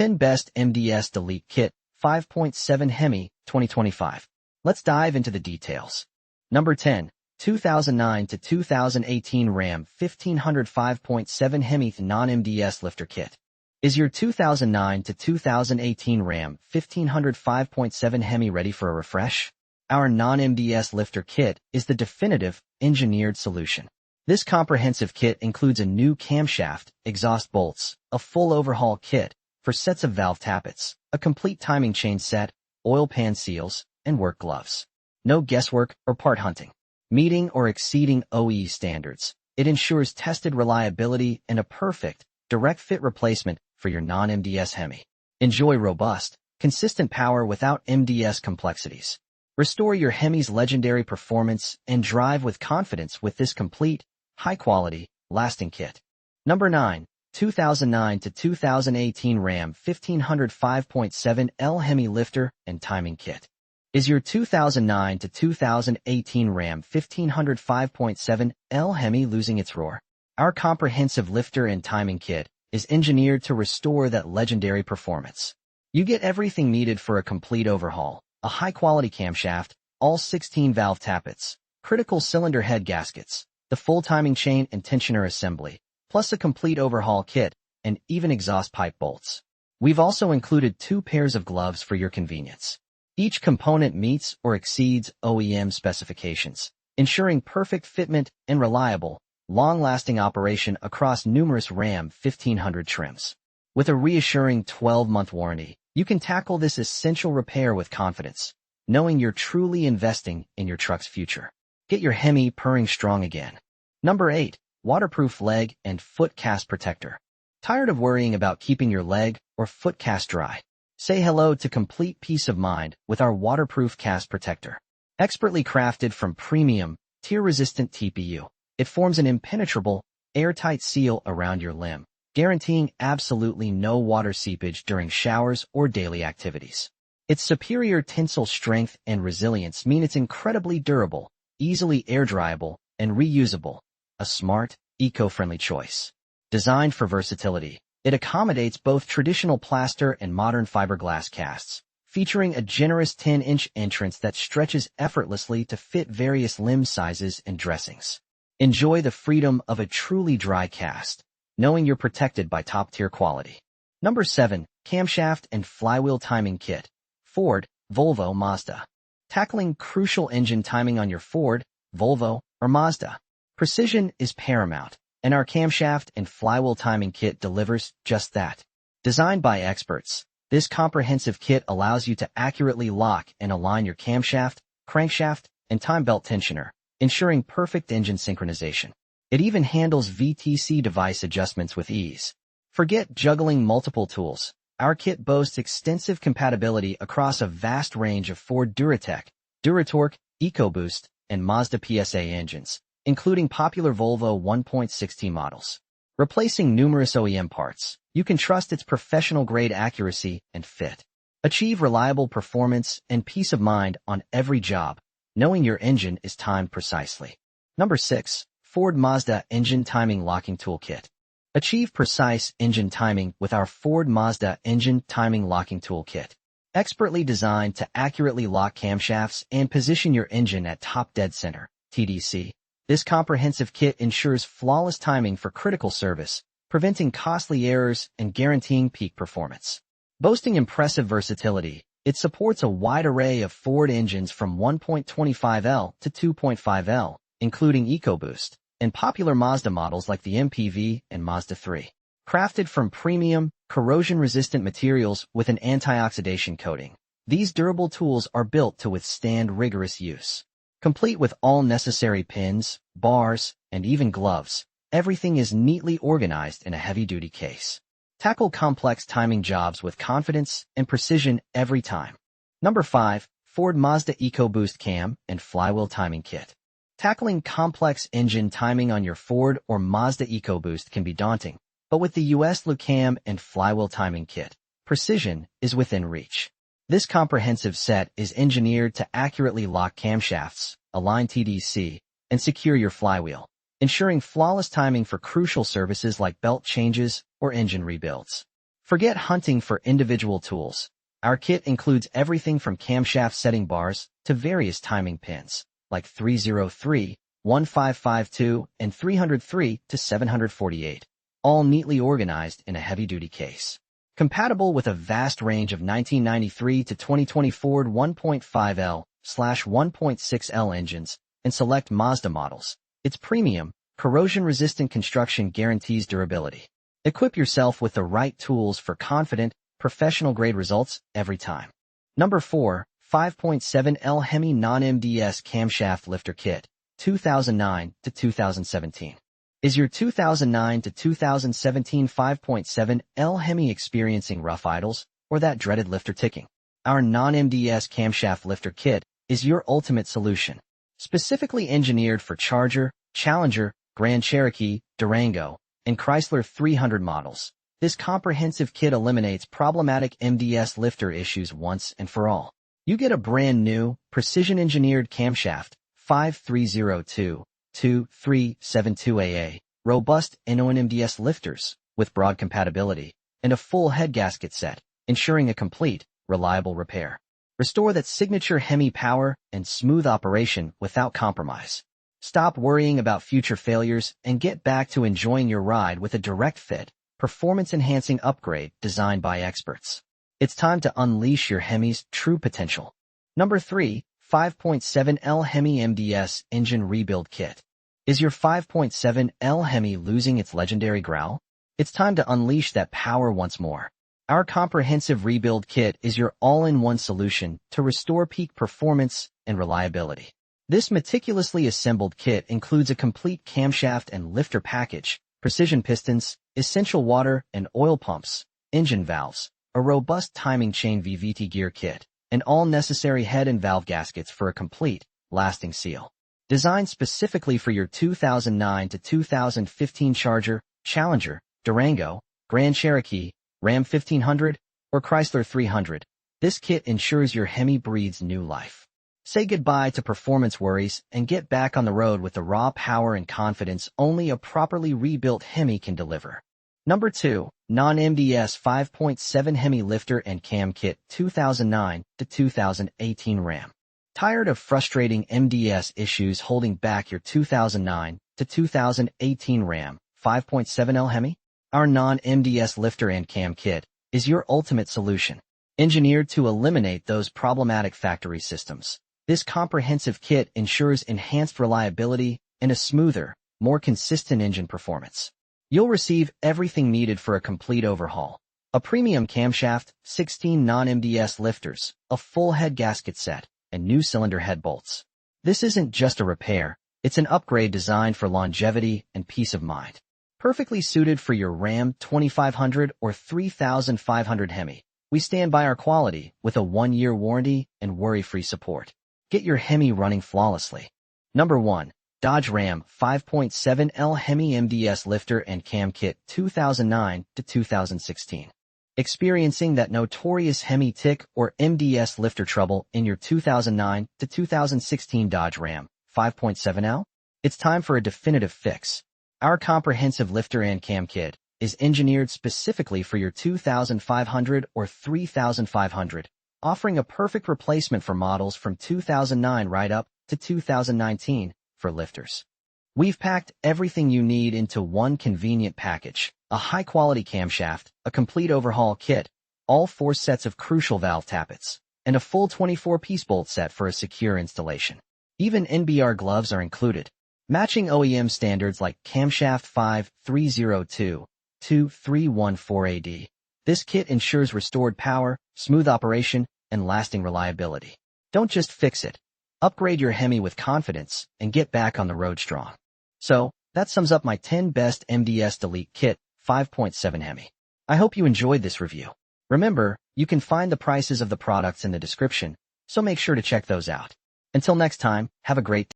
10 Best MDS Delete Kit, 5.7 Hemi, 2025. Let's dive into the details. Number 10. 2009 to 2018 Ram 1500 5.7 Hemi Non-MDS Lifter Kit. Is your 2009 to 2018 Ram 1500 5.7 Hemi ready for a refresh? Our non-MDS lifter kit is the definitive, engineered solution. This comprehensive kit includes a new camshaft, exhaust bolts, a full overhaul kit for sets of valve tappets, a complete timing chain set, oil pan seals, and work gloves. No guesswork or part hunting. Meeting or exceeding OE standards, it ensures tested reliability and a perfect, direct fit replacement for your non-MDS Hemi. Enjoy robust, consistent power without MDS complexities. Restore your Hemi's legendary performance and drive with confidence with this complete, high-quality, lasting kit. Number 9. 2009 to 2018 Ram 1500 5.7 L Hemi Lifter and Timing Kit. Is your 2009 to 2018 Ram 1500 5.7 L Hemi losing its roar? Our comprehensive lifter and timing kit is engineered to restore that legendary performance. You get everything needed for a complete overhaul: a high-quality camshaft, all 16 valve tappets, critical cylinder head gaskets, the full timing chain and tensioner assembly, plus a complete overhaul kit, and even exhaust pipe bolts. We've also included 2 pairs of gloves for your convenience. Each component meets or exceeds OEM specifications, ensuring perfect fitment and reliable, long-lasting operation across numerous Ram 1500 trims. With a reassuring 12-month warranty, you can tackle this essential repair with confidence, knowing you're truly investing in your truck's future. Get your Hemi purring strong again. Number 8. Waterproof Leg and Foot Cast Protector. Tired of worrying about keeping your leg or foot cast dry? Say hello to complete peace of mind with our waterproof cast protector. Expertly crafted from premium, tear-resistant TPU, it forms an impenetrable, airtight seal around your limb, guaranteeing absolutely no water seepage during showers or daily activities. Its superior tensile strength and resilience mean it's incredibly durable, easily air-dryable, and reusable. A smart, eco-friendly choice. Designed for versatility, it accommodates both traditional plaster and modern fiberglass casts, featuring a generous 10-inch entrance that stretches effortlessly to fit various limb sizes and dressings. Enjoy the freedom of a truly dry cast, knowing you're protected by top-tier quality. Number 7. Camshaft and Flywheel Timing Kit. Ford, Volvo, Mazda. Tackling crucial engine timing on your Ford, Volvo, or Mazda. Precision is paramount, and our Camshaft and Flywheel Timing Kit delivers just that. Designed by experts, this comprehensive kit allows you to accurately lock and align your camshaft, crankshaft, and time belt tensioner, ensuring perfect engine synchronization. It even handles VTC device adjustments with ease. Forget juggling multiple tools. Our kit boasts extensive compatibility across a vast range of Ford Duratec, Duratorque, Ecoboost, and Mazda PSA engines, including popular Volvo 1.6T models. Replacing numerous OEM parts, you can trust its professional-grade accuracy and fit. Achieve reliable performance and peace of mind on every job, knowing your engine is timed precisely. Number 6. Ford Mazda Engine Timing Locking Toolkit. Achieve precise engine timing with our Ford Mazda Engine Timing Locking Toolkit. Expertly designed to accurately lock camshafts and position your engine at top dead center, TDC. This comprehensive kit ensures flawless timing for critical service, preventing costly errors and guaranteeing peak performance. Boasting impressive versatility, it supports a wide array of Ford engines from 1.25L to 2.5L, including Ecoboost, and popular Mazda models like the MPV and Mazda 3. Crafted from premium, corrosion-resistant materials with an antioxidant coating, these durable tools are built to withstand rigorous use. Complete with all necessary pins, bars, and even gloves, everything is neatly organized in a heavy-duty case. Tackle complex timing jobs with confidence and precision every time. Number 5. Ford Mazda Ecoboost Cam and Flywheel Timing Kit. Tackling complex engine timing on your Ford or Mazda Ecoboost can be daunting, but with the US Cam and Flywheel Timing Kit, precision is within reach. This comprehensive set is engineered to accurately lock camshafts, align TDC, and secure your flywheel, ensuring flawless timing for crucial services like belt changes or engine rebuilds. Forget hunting for individual tools. Our kit includes everything from camshaft setting bars to various timing pins, like 303, 1552, and 303 to 748, all neatly organized in a heavy-duty case. Compatible with a vast range of 1993 to 2024 1.5L/1.6L engines and select Mazda models. Its premium, corrosion-resistant construction guarantees durability. Equip yourself with the right tools for confident, professional-grade results every time. Number 4. 5.7 Hemi Non-MDS Camshaft Lifter Kit, 2009 to 2017. Is your 2009 to 2017 5.7 Hemi experiencing rough idles or that dreaded lifter ticking? Our Non-MDS Camshaft Lifter Kit is your ultimate solution. Specifically engineered for Charger, Challenger, Grand Cherokee, Durango, and Chrysler 300 models, this comprehensive kit eliminates problematic MDS lifter issues once and for all. You get a brand new, precision-engineered camshaft, 5302-2372AA, robust non-MDS lifters with broad compatibility, and a full head gasket set, ensuring a complete, reliable repair. Restore that signature Hemi power and smooth operation without compromise. Stop worrying about future failures and get back to enjoying your ride with a direct fit, performance-enhancing upgrade designed by experts. It's time to unleash your Hemi's true potential. Number 3. 5.7 Hemi MDS Engine Rebuild Kit. Is your 5.7 Hemi losing its legendary growl? It's time to unleash that power once more. Our comprehensive rebuild kit is your all-in-one solution to restore peak performance and reliability. This meticulously assembled kit includes a complete camshaft and lifter package, precision pistons, essential water and oil pumps, engine valves, a robust timing chain VVT gear kit, and all necessary head and valve gaskets for a complete, lasting seal. Designed specifically for your 2009 to 2015 Charger, Challenger, Durango, Grand Cherokee, Ram 1500, or Chrysler 300, this kit ensures your Hemi breathes new life. Say goodbye to performance worries and get back on the road with the raw power and confidence only a properly rebuilt Hemi can deliver. Number 2. Non-MDS 5.7 Hemi Lifter and Cam Kit 2009 to 2018 Ram. Tired of frustrating MDS issues holding back your 2009 to 2018 Ram 5.7L Hemi? Our Non-MDS Lifter and Cam Kit is your ultimate solution. Engineered to eliminate those problematic factory systems, this comprehensive kit ensures enhanced reliability and a smoother, more consistent engine performance. You'll receive everything needed for a complete overhaul. A premium camshaft, 16 non-MDS lifters, a full head gasket set, and new cylinder head bolts. This isn't just a repair, it's an upgrade designed for longevity and peace of mind. Perfectly suited for your Ram 2500 or 3500 Hemi, we stand by our quality with a 1-year warranty and worry-free support. Get your Hemi running flawlessly. Number 1. Dodge Ram 5.7 Hemi MDS Lifter and Cam Kit 2009 to 2016. Experiencing that notorious Hemi tick or MDS lifter trouble in your 2009 to 2016 Dodge Ram 5.7L? It's time for a definitive fix. Our comprehensive lifter and cam kit is engineered specifically for your 2500 or 3500, offering a perfect replacement for models from 2009 right up to 2019 for lifters. We've packed everything you need into one convenient package: a high-quality camshaft, a complete overhaul kit, all 4 sets of crucial valve tappets, and a full 24-piece bolt set for a secure installation. Even NBR gloves are included. Matching OEM standards like Camshaft 5302-2314AD, this kit ensures restored power, smooth operation, and lasting reliability. Don't just fix it. Upgrade your Hemi with confidence and get back on the road strong. So, that sums up my 10 best MDS Delete Kit 5.7 Hemi. I hope you enjoyed this review. Remember, you can find the prices of the products in the description, so make sure to check those out. Until next time, have a great day.